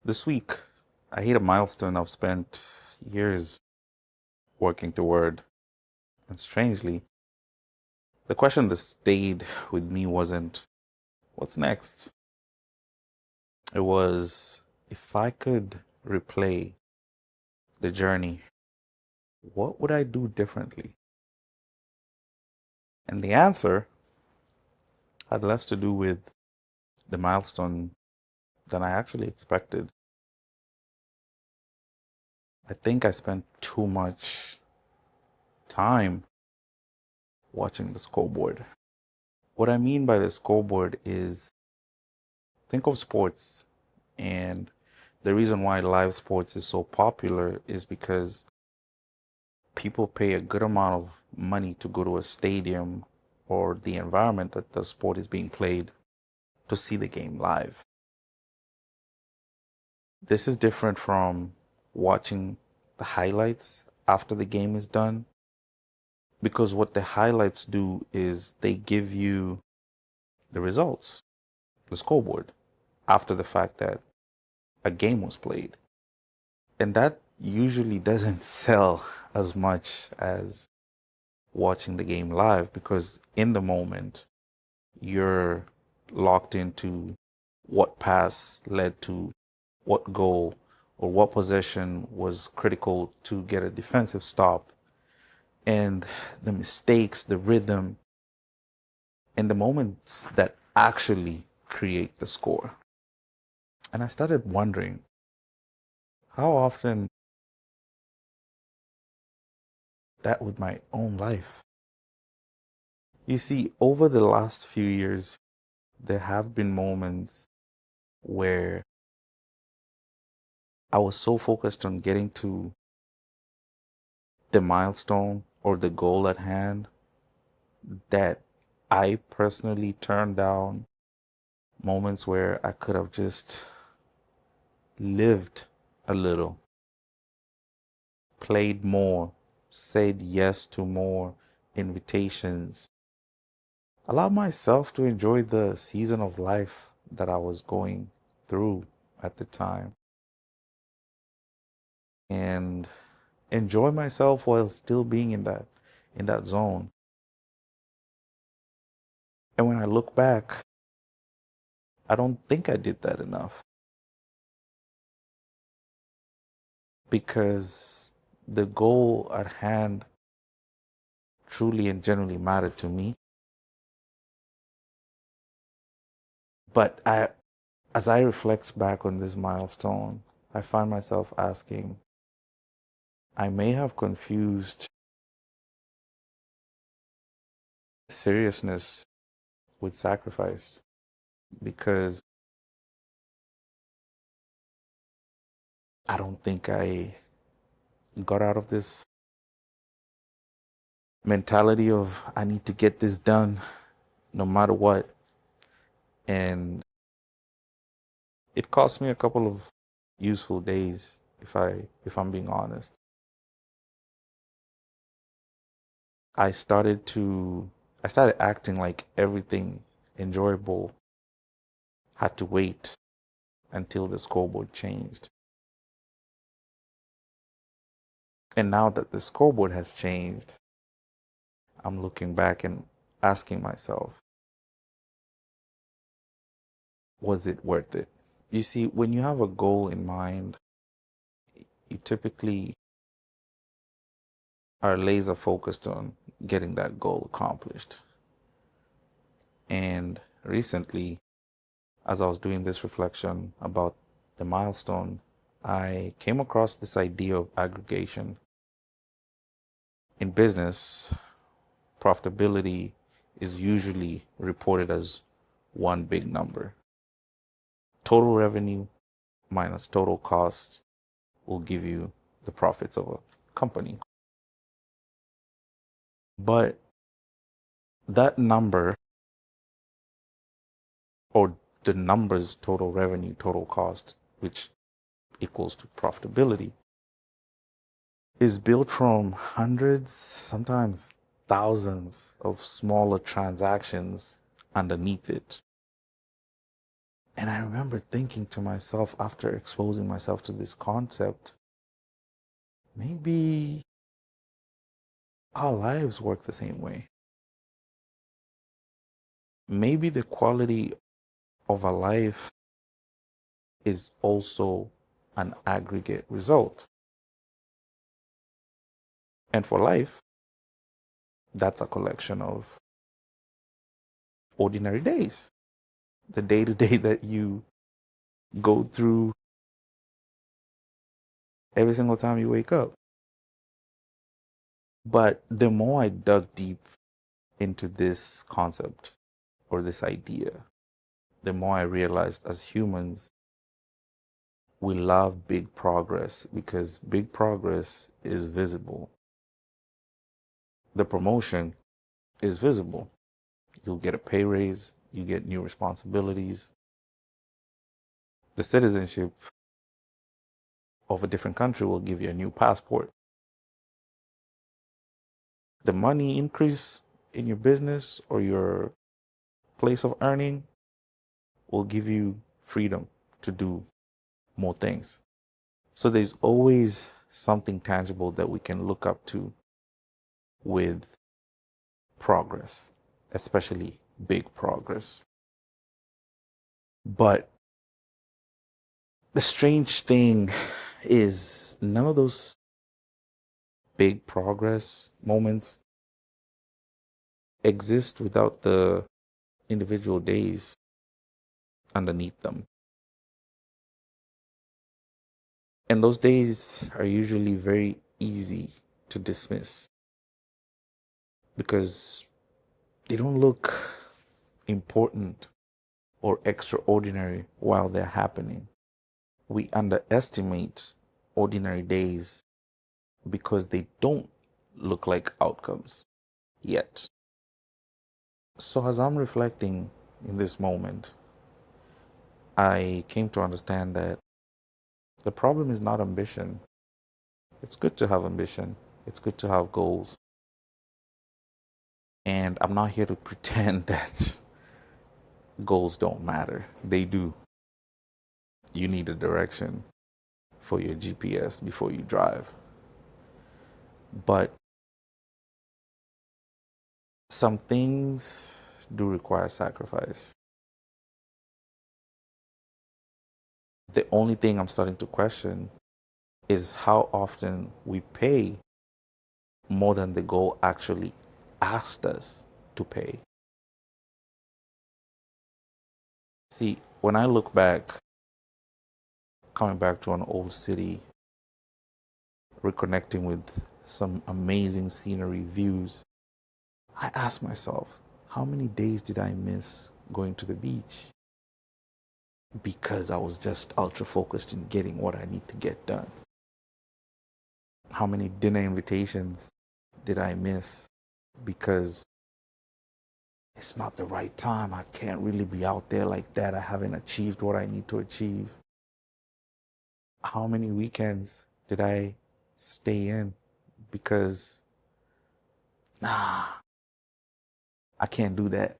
This week, I hit a milestone I've spent years working toward. And strangely, the question that stayed with me wasn't, what's next? It was, if I could replay the journey, what would I do differently? And the answer had less to do with the milestone than I actually expected. I think I spent too much time watching the scoreboard. What I mean by the scoreboard is, think of sports, and the reason why live sports is so popular is because people pay a good amount of money to go to a stadium or the environment that the sport is being played to see the game live. This is different from watching the highlights after the game is done, because what the highlights do is they give you the results, the scoreboard, after the fact that a game was played. And that usually doesn't sell as much as watching the game live, because in the moment you're locked into what pass led to what goal, or what possession was critical to get a defensive stop, and the mistakes, the rhythm, and the moments that actually create the score. And I started wondering, how often that with my own life. You see, over the last few years, there have been moments where I was so focused on getting to the milestone or the goal at hand that I personally turned down moments where I could have just lived a little, played more, said yes to more invitations, allowed myself to enjoy the season of life that I was going through at the time, and enjoy myself while still being in that zone. And when I look back, I don't think I did that enough, because the goal at hand truly and genuinely mattered to me. But as I reflect back on this milestone, I find myself asking, I may have confused seriousness with sacrifice, because I don't think I got out of this mentality of I need to get this done no matter what. And it cost me a couple of useful days, if I'm being honest. I started to I started acting like everything enjoyable had to wait until the scoreboard changed. And now that the scoreboard has changed, I'm looking back and asking myself, was it worth it? You see, when you have a goal in mind, you typically are laser focused on getting that goal accomplished. And recently, as I was doing this reflection about the milestone, I came across this idea of aggregation. In business, profitability is usually reported as one big number. Total revenue minus total cost will give you the profits of a company. But that number, or the numbers total revenue, total cost, which equals to profitability, is built from hundreds, sometimes thousands of smaller transactions underneath it. And I remember thinking to myself after exposing myself to this concept, maybe our lives work the same way. Maybe the quality of a life is also an aggregate result. And for life, that's a collection of ordinary days. The day to day that you go through every single time you wake up. But the more I dug deep into this concept or this idea, the more I realized as humans, we love big progress because big progress is visible. The promotion is visible. You'll get a pay raise, you get new responsibilities. The citizenship of a different country will give you a new passport. The money increase in your business or your place of earning will give you freedom to do more things. So there's always something tangible that we can look up to with progress, especially big progress. But the strange thing is none of those big progress moments exist without the individual days underneath them. And those days are usually very easy to dismiss because they don't look important or extraordinary while they're happening. We underestimate ordinary days because they don't look like outcomes yet. So, as I'm reflecting in this moment, I came to understand that the problem is not ambition. It's good to have ambition, it's good to have goals. And I'm not here to pretend that goals don't matter. They do. You need a direction for your GPS before you drive. But some things do require sacrifice. The only thing I'm starting to question is how often we pay more than the goal actually asked us to pay. See, when I look back, coming back to an old city, reconnecting with some amazing scenery views, I ask myself, how many days did I miss going to the beach? Because I was just ultra focused in getting what I need to get done. How many dinner invitations did I miss because it's not the right time? I can't really be out there like that. I haven't achieved what I need to achieve. How many weekends did I stay in because, nah, I can't do that.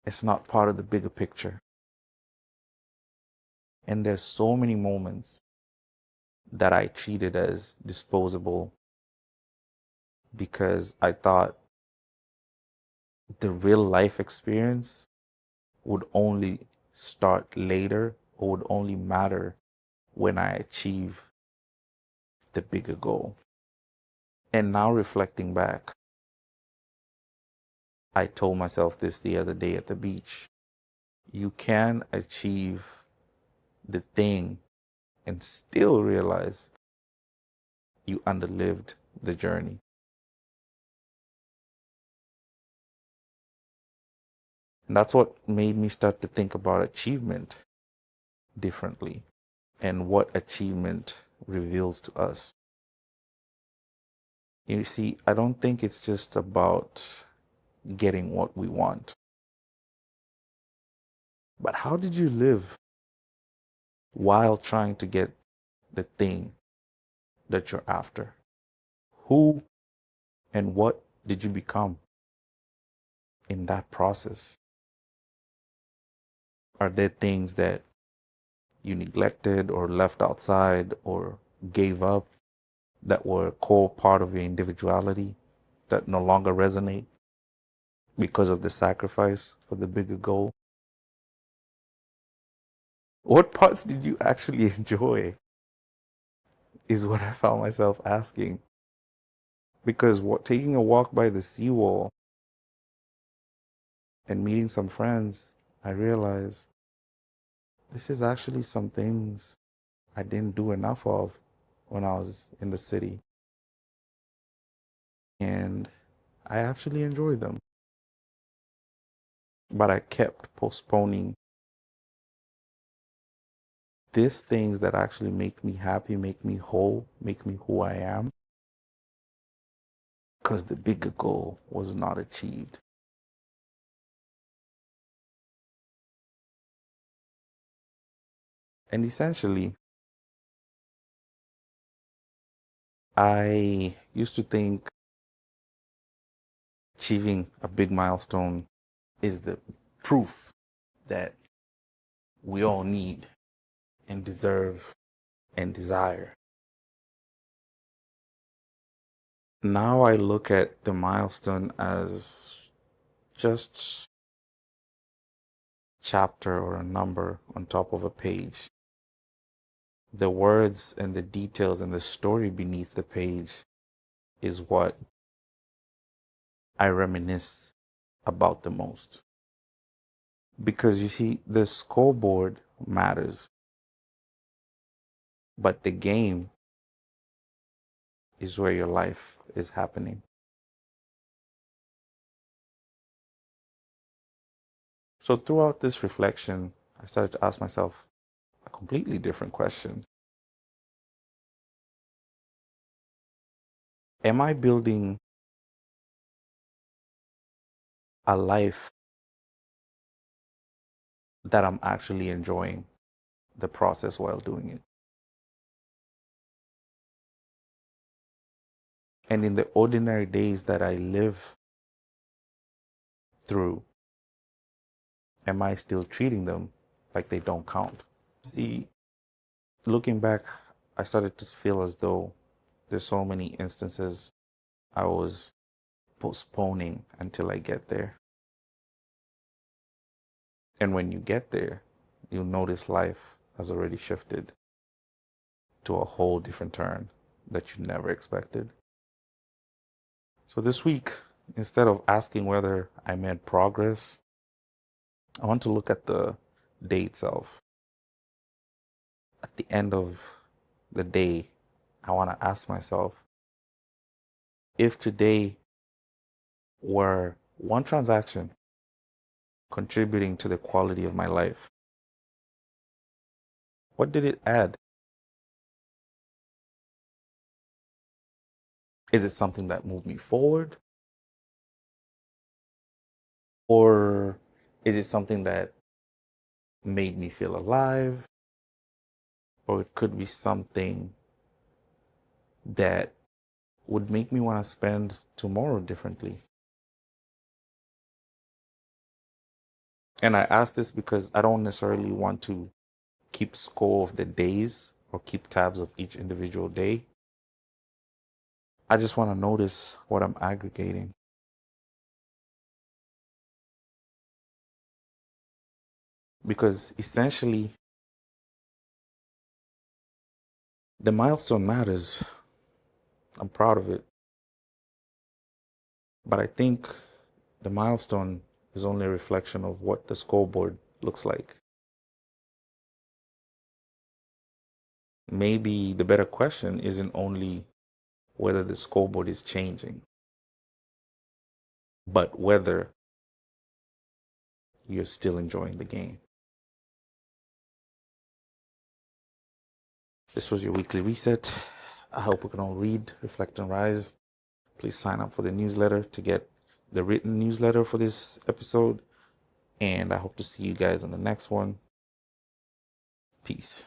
It's not part of the bigger picture. And there's so many moments that I treated as disposable because I thought the real life experience would only start later or would only matter when I achieve the bigger goal. And now reflecting back, I told myself this the other day at the beach. You can achieve the thing and still realize you underlived the journey. And that's what made me start to think about achievement differently and what achievement reveals to us. You see, I don't think it's just about getting what we want, but how did you live while trying to get the thing that you're after? Who and what did you become in that process? Are there things that you neglected or left outside or gave up that were a core part of your individuality that no longer resonate because of the sacrifice for the bigger goal? What parts did you actually enjoy? Is what I found myself asking. Because taking a walk by the seawall and meeting some friends, I realized this is actually some things I didn't do enough of when I was in the city. And I actually enjoyed them. But I kept postponing these things that actually make me happy, make me whole, make me who I am, because the bigger goal was not achieved. And essentially, I used to think achieving a big milestone is the proof that we all need and deserve and desire. Now I look at the milestone as just chapter or a number on top of a page. The words and the details and the story beneath the page is what I reminisce about the most. Because you see, the scoreboard matters, but the game is where your life is happening. So throughout this reflection, I started to ask myself a completely different question. Am I building a life that I'm actually enjoying the process while doing it? And in the ordinary days that I live through, am I still treating them like they don't count? See, looking back, I started to feel as though there's so many instances I was postponing until I get there. And when you get there, you'll notice life has already shifted to a whole different turn that you never expected. So this week, instead of asking whether I made progress, I want to look at the day itself. At the end of the day, I want to ask myself, if today were one transaction contributing to the quality of my life, what did it add? Is it something that moved me forward? Or is it something that made me feel alive? Or it could be something that would make me want to spend tomorrow differently. And I ask this because I don't necessarily want to keep score of the days or keep tabs of each individual day. I just want to notice what I'm aggregating. Because essentially, the milestone matters. I'm proud of it. But I think the milestone is only a reflection of what the scoreboard looks like. Maybe the better question isn't only whether the scoreboard is changing, but whether you're still enjoying the game. This was your weekly reset. I hope we can all read, reflect, and rise. Please sign up for the newsletter to get the written newsletter for this episode. And I hope to see you guys on the next one. Peace.